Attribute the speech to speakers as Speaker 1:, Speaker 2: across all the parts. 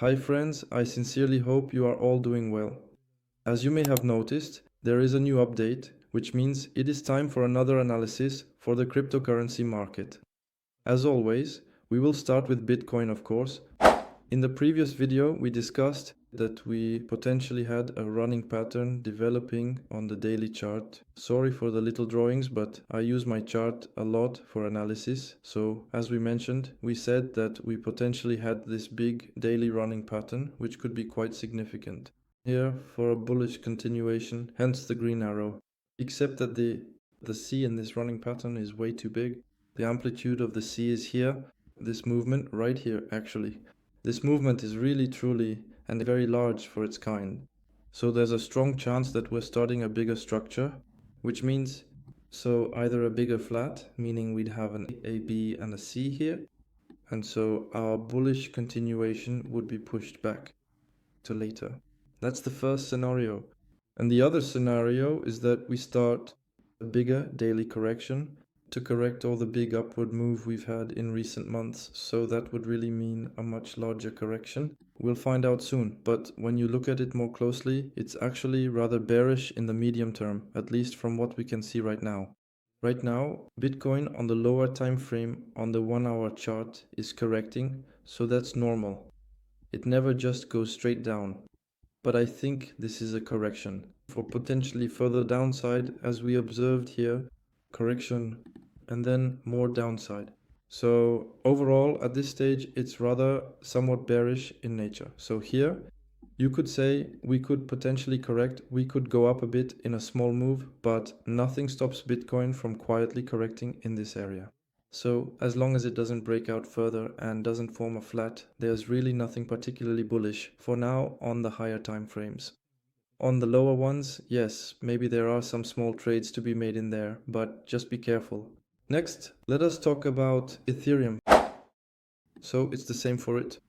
Speaker 1: Hi friends, I sincerely hope you are all doing well. As you may have noticed, there is a new update, which means it is time for another analysis for the cryptocurrency market. As always, we will start with Bitcoin, of course. In the previous video, we discussed that we potentially had a running pattern developing on the daily chart. Sorry for the little drawings, but I use my chart a lot for analysis. So as we mentioned, we said that we potentially had this big daily running pattern, which could be quite significant. Here for a bullish continuation, hence the green arrow. Except that the C in this running pattern is way too big. The amplitude of the C is here, this movement right here actually. This movement is really truly and very large for its kind. So there's a strong chance that we're starting a bigger structure, which means either a bigger flat, meaning we'd have an A, B and a C here. And so our bullish continuation would be pushed back to later. That's the first scenario. And the other scenario is that we start a bigger daily correction to correct all the big upward move we've had in recent months. So that would really mean a much larger correction. We'll find out soon, but when you look at it more closely, it's actually rather bearish in the medium term, at least from what we can see right now. Right now, Bitcoin on the lower time frame on the 1 hour chart is correcting, so that's normal. It never just goes straight down. But I think this is a correction for potentially further downside, as we observed here, correction and then more downside. So overall at this stage it's rather somewhat bearish in nature. So here you could say we could potentially correct, we could go up a bit in a small move, but nothing stops Bitcoin from quietly correcting in this area. So as long as it doesn't break out further and doesn't form a flat, there's really nothing particularly bullish for now on the higher time frames. On the lower ones, yes, maybe there are some small trades to be made in there, but just be careful. Next, let us talk about Ethereum. So it's the same for it.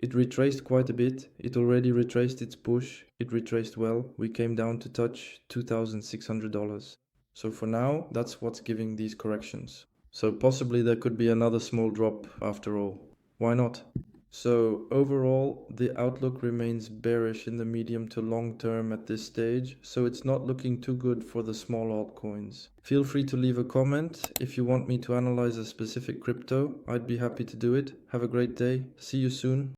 Speaker 1: It retraced quite a bit. It already retraced its push. It retraced well. We came down to touch $2,600. So for now, that's what's giving these corrections. So possibly there could be another small drop after all. Why not? So overall, the outlook remains bearish in the medium to long term at this stage, so it's not looking too good for the small altcoins. Feel free to leave a comment if you want me to analyze a specific crypto. I'd be happy to do it. Have a great day. See you soon.